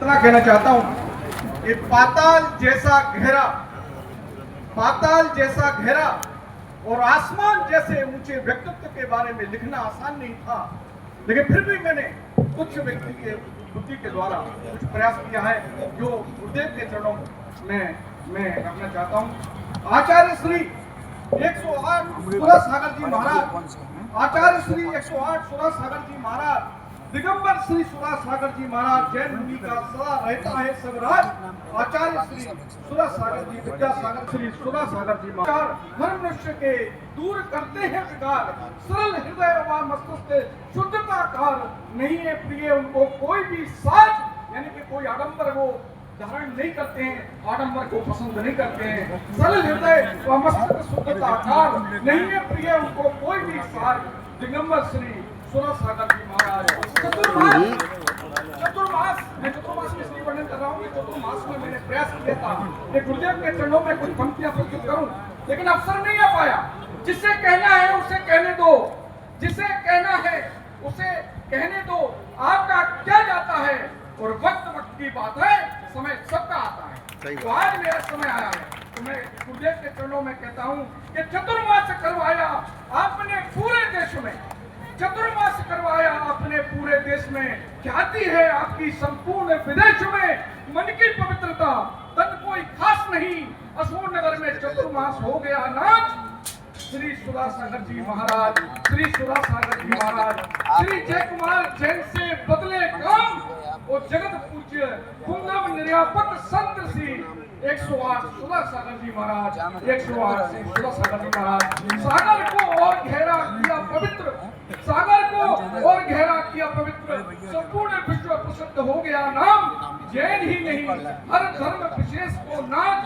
इतना कहना चाहता हूं कि पाताल जैसा गहरा और आसमान जैसे ऊंचे व्यक्तित्व के बारे में लिखना आसान नहीं था, लेकिन फिर भी मैंने कुछ व्यक्ति के बुद्धि के द्वारा कुछ प्रयास किया है जो गुरुदेव के चरणों में मैं रखना चाहता हूं। आचार्य श्री 108 सुरसागर जी महाराज, आचार्य श्री 108 सुरसागर जी महाराज, दिगंबर श्री सुरसागर जी महाराज, जैन मुनि का सदा रहता है सबराज। आचार्य श्री सुरसागर जी, विद्यासागर श्री सुरसागर जी महाराज हर मनुष्य के दूर करते हैं विकार, सरल हृदय व मस्तिष्क शुद्धता कार, नहीं है प्रिय उनको कोई भी साज, यानी कि कोई आडंबर वो धारण नहीं करते हैं, आडंबर को पसंद नहीं करते हैं। सरल हृदय व मस्तिष्क शुद्धता कार, नहीं है प्रिय उनको कोई भी साज। दिगंबर श्री सुरसागर जी महाराज। चतुर्मास मैं चतुर्मास में इसलिए वर्णन कर रहा हूँ कि चतुर्मास में मैंने प्रयास किया था कि गुरुदेव के चरणों में कुछ पंक्तियां प्रस्तुत करूं, लेकिन अवसर नहीं आ पाया। जिसे कहना है उसे कहने दो, जिसे कहना है उसे कहने दो, आपका क्या जाता है, और वक्त वक्त की बात है, समय सबका आता है। तो आज मेरा समय आया है, तो मैं गुरुदेव के चरणों में कहता हूँ कि चतुर्मास करवाया आपने पूरे देश में, चतुर्मास करवाया अपने पूरे देश में, ख्याति है आपकी संपूर्ण विदेश में। मन की पवित्रता तन कोई खास नहीं, अशोक नगर में चतुर्मास हो गया नाच। श्री सुरसागर जी महाराज, श्री सुरसागर जी महाराज, श्री जय कुमार जैन से बदले काम, और जगत पूज्य कुंदम निर्यापक संत श्री 108 सुरसागर जी महाराज, 108 श्री सुरसागर जी महाराज। सागर को और गहरा किया पवित्र, सागर को और गहरा किया पवित्र, संपूर्ण विश्व प्रसिद्ध हो गया नाम। जैन ही नहीं हर धर्म विशेष को नाच।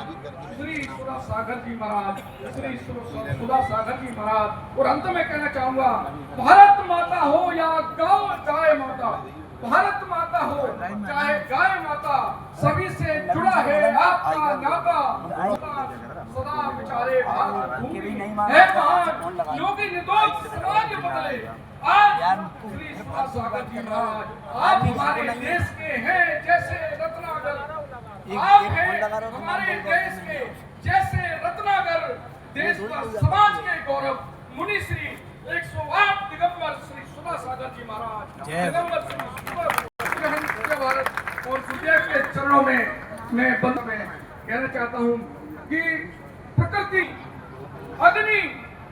श्री सुरसागर जी महाराज, श्री सुरसागर जी महाराज। और अंत में कहना चाहूंगा, भारत माता हो या गौ गाय माता, भारत माता हो चाहे गाय माता, सभी से जुड़ा है आपका नाता। सदा विचारे भारत भूमि है महान, योगी निर्दोष समाज बदले। आज श्री सुरसागर जी महाराज, आप हमारे देश के हैं जैसे रत्नागर, आप हैं हमारे देश के जैसे रत्नागर, देश का समाज के गौरव। मुनि श्री 108 दिगंबर श्री सुरसागर जी महाराज, दिगंबर श्री भारत। और गुरुदेव के चरणों में मैं बंद में कहना चाहता हूँ कि प्रकृति, अग्नि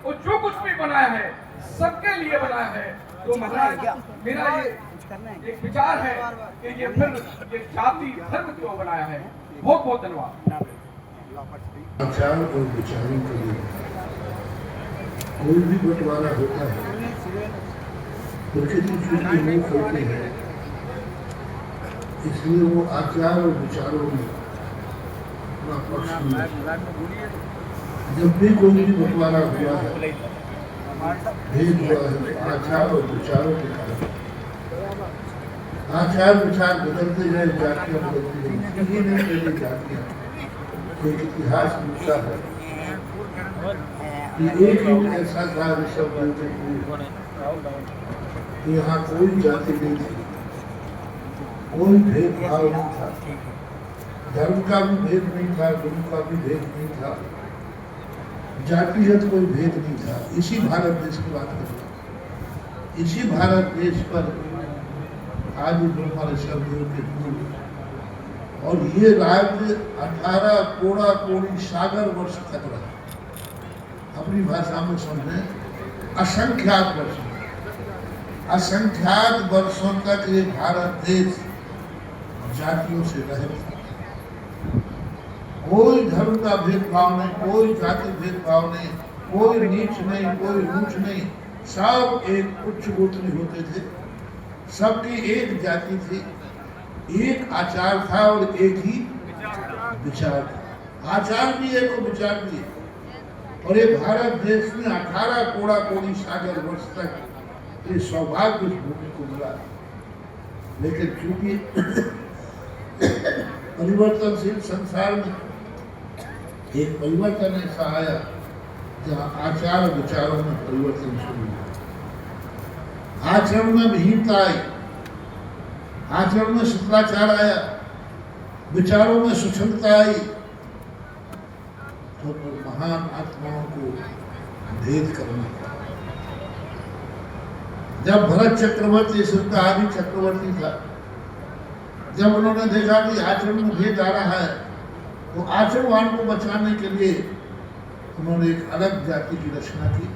और जो कुछ भी बनाया है सबके लिए बनाया है। तो महाराज मेरा ये एक विचार है कि ये फिर ये जाति धर्म क्यों बनाया है। बहुत बहुत धन्यवाद। आचार और विचारों के लिए कोई भी बंटवारा होता है, प्रकृति चूंकि मुख होती है, इसलिए वो आचार और विचारों में अपना पक्ष नहीं। जब भी कोई भी बंटवारा हुआ है, भेद हुआ है, आचार और विचारों के कारण। आचार विचार बदलते गए, जातियां बदलती गई, यही नहीं पहले जातियां। एक इतिहास लिखता है कि एक युग ऐसा था ऋषभ कि यहाँ कोई जाति नहीं थी, कोई भेदभाव नहीं था, धर्म का भी भेद नहीं था, गुरु का भी भेद नहीं था, जातिगत कोई भेद नहीं था। इसी भारत देश की बात करते हैं। इसी भारत देश पर आज ब्रह्मा ऋषभ देव के पूर्व, और ये राज्य 18 कोड़ा कोड़ी सागर वर्ष तक रहा। अपनी भाषा में समझे, असंख्यात वर्षों, असंख्यात वर्षों तक ये भारत देश जातियों से रहित था। कोई धर्म का भेदभाव नहीं, कोई जाति भेदभाव नहीं, कोई नीच नहीं, कोई ऊंच नहीं, सब एक उच्च गोत्री होते थे। सबकी एक जाति थी, एक आचार था और एक ही विचार था। आचार भी एक और विचार भी एक। और ये भारत देश में 18 कोड़ा कोड़ी सागर वर्ष तक ये सौभाग्य इस भूमि को मिला। लेकिन चूंकि परिवर्तनशील संसार में एक परिवर्तन ऐसा आया जहाँ आचार विचारों में परिवर्तन शुरू हुआ। आचरण में विहीनता आई, आचरण में शुक्राचार आया, विचारों में सुछलता आई तो फिर महान आत्माओं को भेद करना पड़ा। जब भरत चक्रवर्ती इसका आदि चक्रवर्ती था, जब उन्होंने देखा कि आचरण में भेद आ रहा है, तो आचरणवान को बचाने के लिए उन्होंने एक अलग जाति की रचना की,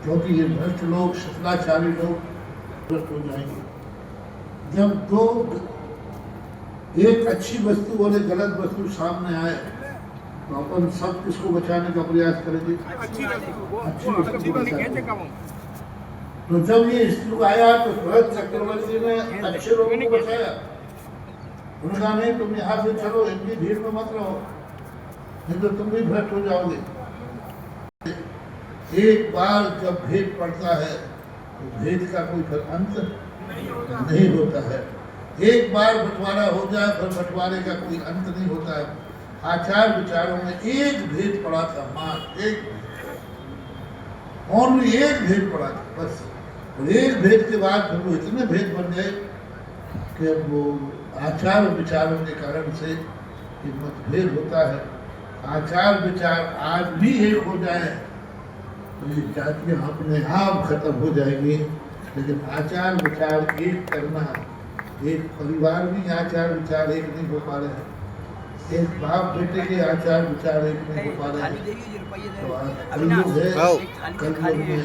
क्योंकि ये भ्रष्ट लोग, शुक्लाचारी लोग भ्रष्ट हो जाएंगे। जब दो एक अच्छी वस्तु और एक गलत वस्तु सामने आए तो अपन सब किसको बचाने का प्रयास करेंगे? अच्छी वस्तु को बचाने। तो जब ये स्त्री आया तो भरत चक्रवर्ती ने अच्छे लोगों को बचाया। उन्होंने कहा नहीं, तुम यहाँ से चलो, इतनी भीड़ में मत रहो, नहीं तो तुम भी भ्रष्ट हो जाओगे। एक बार जब भेद पड़ता है तो भेद का कोई फिर अंत नहीं होता है। एक बार बंटवारा हो जाए फिर बंटवारे का कोई अंत नहीं होता है। आचार विचारों में एक भेद पड़ा था, मात्र एक, ओनली एक भेद पड़ा था बस। और एक भेद के बाद फिर वो इतने भेद बन गए कि अब वो आचार विचारों के कारण से मतभेद होता है। आचार विचार आज भी एक हो जाए तो ये जातियाँ अपने आप खत्म हो जाएंगी। लेकिन आचार विचार एक करना, एक परिवार में आचार विचार एक नहीं हो पा रहे हैं, एक बाप बेटे के आचार विचार एक नहीं हो पा रहे हैं। तो आज कलयुग है, कलयुग में